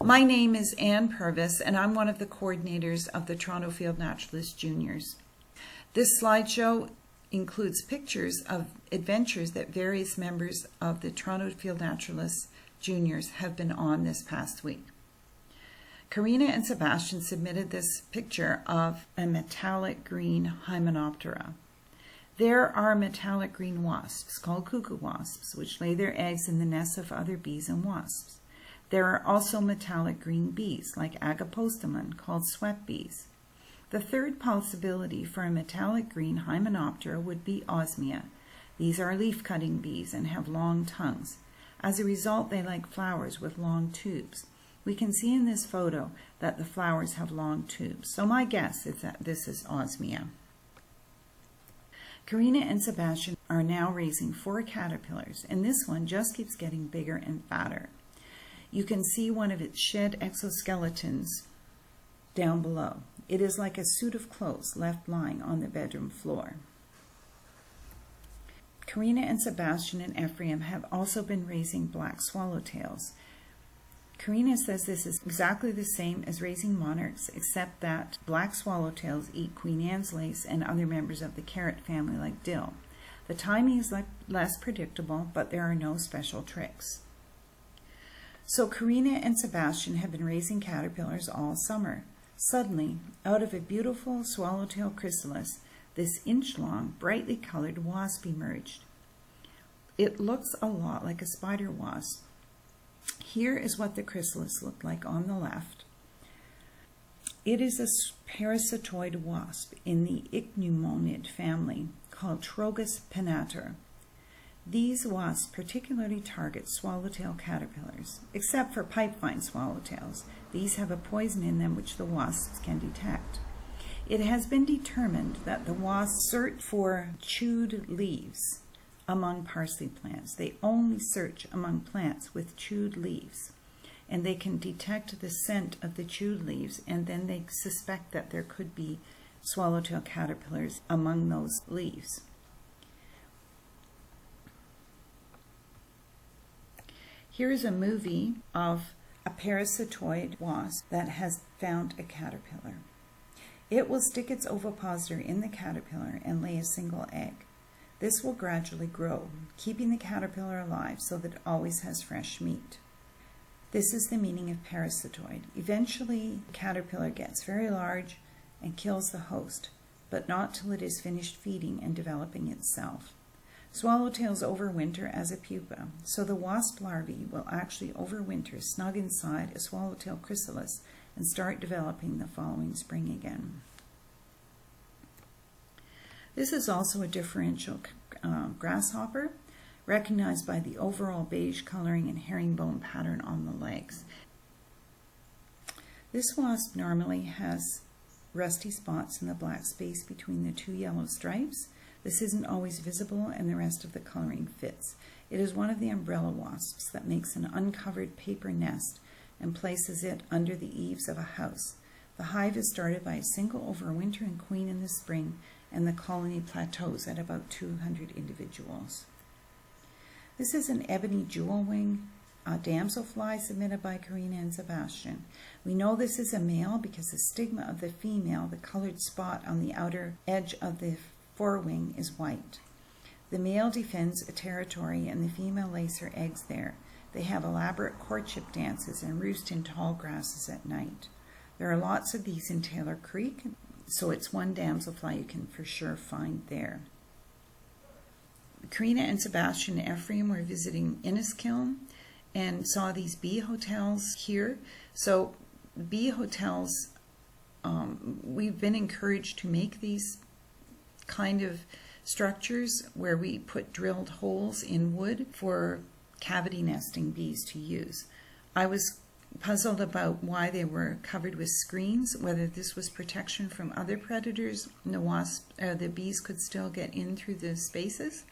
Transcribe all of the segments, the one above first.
My name is Ann Purvis, and I'm one of the coordinators of the Toronto Field Naturalist Juniors. This slideshow includes pictures of adventures that various members of the Toronto Field Naturalist Juniors have been on this past week. Karina and Sebastian submitted this picture of a metallic green Hymenoptera. There are metallic green wasps called cuckoo wasps, which lay their eggs in the nests of other bees and wasps. There are also metallic green bees, like Agapostemon, called sweat bees. The third possibility for a metallic green Hymenoptera would be Osmia. These are leaf-cutting bees and have long tongues. As a result, they like flowers with long tubes. We can see in this photo that the flowers have long tubes, so my guess is that this is Osmia. Karina and Sebastian are now raising 4 caterpillars, and this one just keeps getting bigger and fatter. You can see one of its shed exoskeletons down below. It is like a suit of clothes left lying on the bedroom floor. Karina and Sebastian and Ephraim have also been raising black swallowtails. Karina says this is exactly the same as raising monarchs, except that black swallowtails eat Queen Anne's lace and other members of the carrot family like dill. The timing is less predictable, but there are no special tricks. So Karina and Sebastian have been raising caterpillars all summer. Suddenly, out of a beautiful swallowtail chrysalis, this inch-long, brightly colored wasp emerged. It looks a lot like a spider wasp. Here is what the chrysalis looked like on the left. It is a parasitoid wasp in the Ichneumonid family called Trogus pennator. These wasps particularly target swallowtail caterpillars, except for pipevine swallowtails. These have a poison in them which the wasps can detect. It has been determined that the wasps search for chewed leaves among parsley plants. They only search among plants with chewed leaves, and they can detect the scent of the chewed leaves, and then they suspect that there could be swallowtail caterpillars among those leaves. Here is a movie of a parasitoid wasp that has found a caterpillar. It will stick its ovipositor in the caterpillar and lay a single egg. This will gradually grow, keeping the caterpillar alive so that it always has fresh meat. This is the meaning of parasitoid. Eventually, the caterpillar gets very large and kills the host, but not till it is finished feeding and developing itself. Swallowtails overwinter as a pupa, so the wasp larvae will actually overwinter snug inside a swallowtail chrysalis and start developing the following spring again. This is also a differential grasshopper, recognized by the overall beige coloring and herringbone pattern on the legs. This wasp normally has rusty spots in the black space between the 2 yellow stripes. This isn't always visible, and the rest of the coloring fits. It is one of the umbrella wasps that makes an uncovered paper nest and places it under the eaves of a house. The hive is started by a single overwintering queen in the spring, and the colony plateaus at about 200 individuals. This is an ebony jewel wing damselfly submitted by Karina and Sebastian. We know this is a male because the stigma of the female, the colored spot on the outer edge of the forewing, is white. The male defends a territory and the female lays her eggs there. They have elaborate courtship dances and roost in tall grasses at night. There are lots of these in Taylor Creek, so it's one damselfly you can for sure find there. Karina and Sebastian and Ephraim were visiting Inniskiln and saw these bee hotels here. So bee hotels, we've been encouraged to make these kind of structures where we put drilled holes in wood for cavity nesting bees to use. I was puzzled about why they were covered with screens, whether this was protection from other predators and the bees could still get in through the spaces.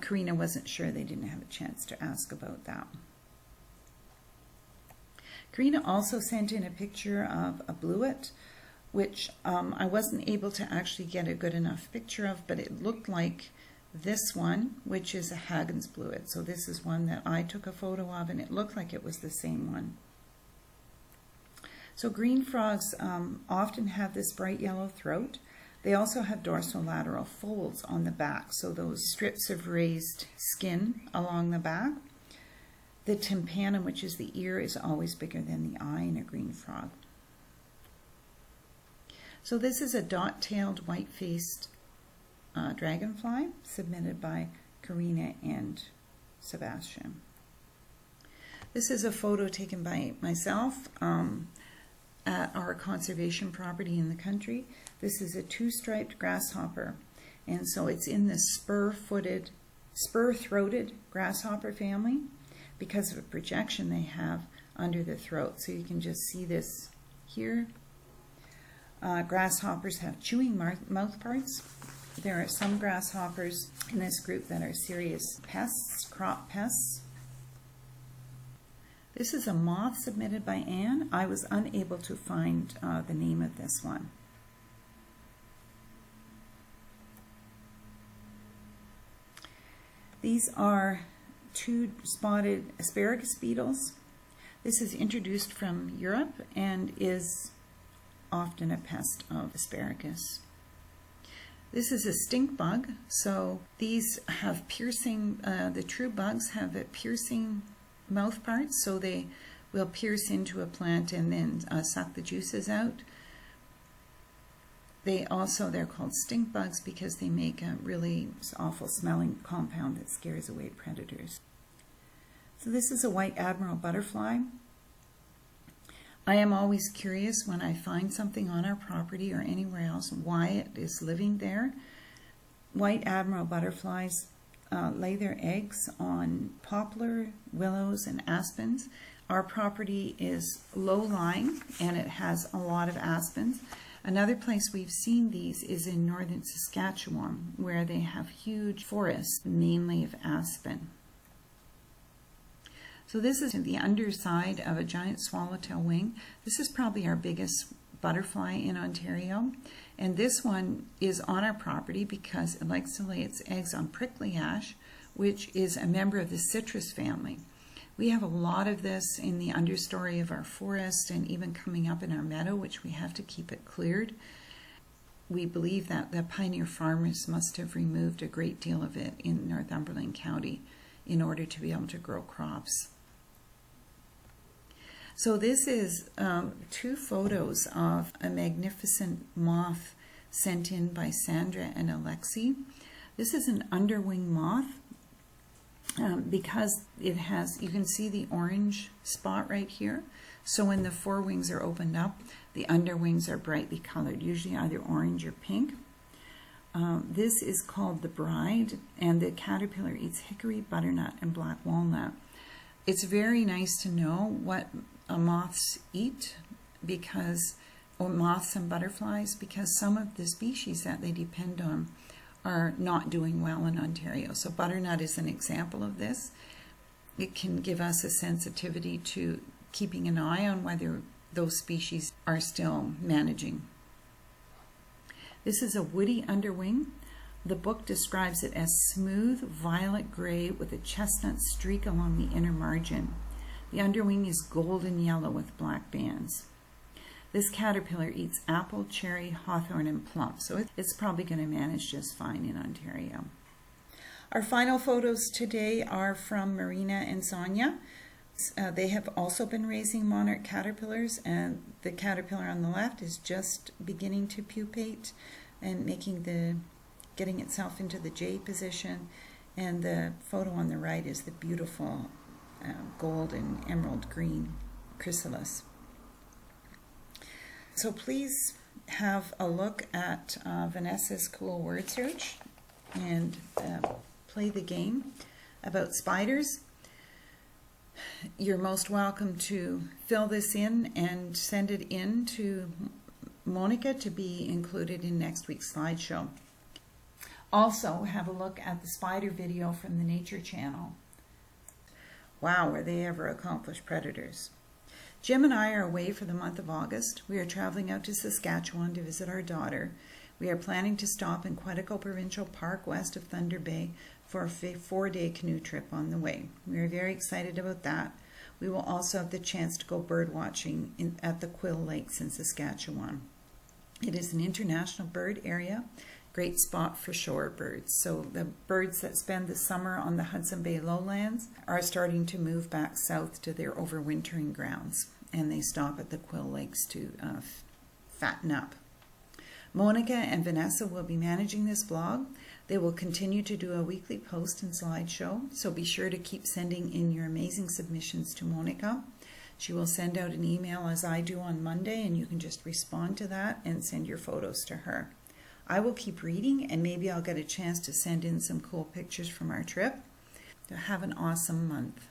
Karina wasn't sure. They didn't have a chance to ask about that. Karina also sent in a picture of a bluet, which I wasn't able to actually get a good enough picture of, but it looked like this one, which is a Hagen's bluet. So this is one that I took a photo of, and it looked like it was the same one. So green frogs often have this bright yellow throat. They also have dorsolateral folds on the back, so those strips of raised skin along the back. The tympanum, which is the ear, is always bigger than the eye in a green frog. So this is a dot-tailed, white-faced dragonfly submitted by Karina and Sebastian. This is a photo taken by myself at our conservation property in the country. This is a two-striped grasshopper, and so it's in the spur-throated grasshopper family because of a projection they have under the throat. So you can just see this here. Grasshoppers have chewing mouth parts. There are some grasshoppers in this group that are serious pests, crop pests. This is a moth submitted by Anne. I was unable to find the name of this one. These are two spotted asparagus beetles. This is introduced from Europe and is often a pest of asparagus. This is a stink bug. So these have piercing, the true bugs have a piercing mouth parts, so they will pierce into a plant and then suck the juices out. They're called stink bugs because they make a really awful smelling compound that scares away predators. So this is a white admiral butterfly. I am always curious when I find something on our property or anywhere else why it is living there. White admiral butterflies lay their eggs on poplar, willows, and aspens. Our property is low-lying and it has a lot of aspens. Another place we've seen these is in northern Saskatchewan, where they have huge forests, mainly of aspen. So this is the underside of a giant swallowtail wing. This is probably our biggest butterfly in Ontario. And this one is on our property because it likes to lay its eggs on prickly ash, which is a member of the citrus family. We have a lot of this in the understory of our forest and even coming up in our meadow, which we have to keep it cleared. We believe that the pioneer farmers must have removed a great deal of it in Northumberland County in order to be able to grow crops. So this is two photos of a magnificent moth sent in by Sandra and Alexi. This is an underwing moth because it has, you can see the orange spot right here. So when the forewings are opened up, the underwings are brightly colored, usually either orange or pink. This is called the bride, and the caterpillar eats hickory, butternut, and black walnut. It's very nice to know what moths eat, or moths and butterflies, because some of the species that they depend on are not doing well in Ontario. So butternut is an example of this. It can give us a sensitivity to keeping an eye on whether those species are still managing. This is a woody underwing. The book describes it as smooth violet gray with a chestnut streak along the inner margin. The underwing is golden yellow with black bands. This caterpillar eats apple, cherry, hawthorn, and plum, so it's probably going to manage just fine in Ontario. Our final photos today are from Marina and Sonia. They have also been raising monarch caterpillars, and the caterpillar on the left is just beginning to pupate and getting itself into the J position, and the photo on the right is the beautiful gold and emerald green chrysalis. So please have a look at Vanessa's cool word search and play the game about spiders. You're most welcome to fill this in and send it in to Monica to be included in next week's slideshow. Also, have a look at the spider video from the Nature Channel. Wow, were they ever accomplished predators. Jim and I are away for the month of August. We are traveling out to Saskatchewan to visit our daughter. We are planning to stop in Quetico Provincial Park west of Thunder Bay for a 4-day canoe trip on the way. We are very excited about that. We will also have the chance to go bird watching at the Quill Lakes in Saskatchewan. It is an international bird area, great spot for shorebirds. So the birds that spend the summer on the Hudson Bay lowlands are starting to move back south to their overwintering grounds, and they stop at the Quill Lakes to fatten up. Monica and Vanessa will be managing this blog. They will continue to do a weekly post and slideshow, so be sure to keep sending in your amazing submissions to Monica. She will send out an email as I do on Monday, and you can just respond to that and send your photos to her. I will keep reading, and maybe I'll get a chance to send in some cool pictures from our trip. Have an awesome month.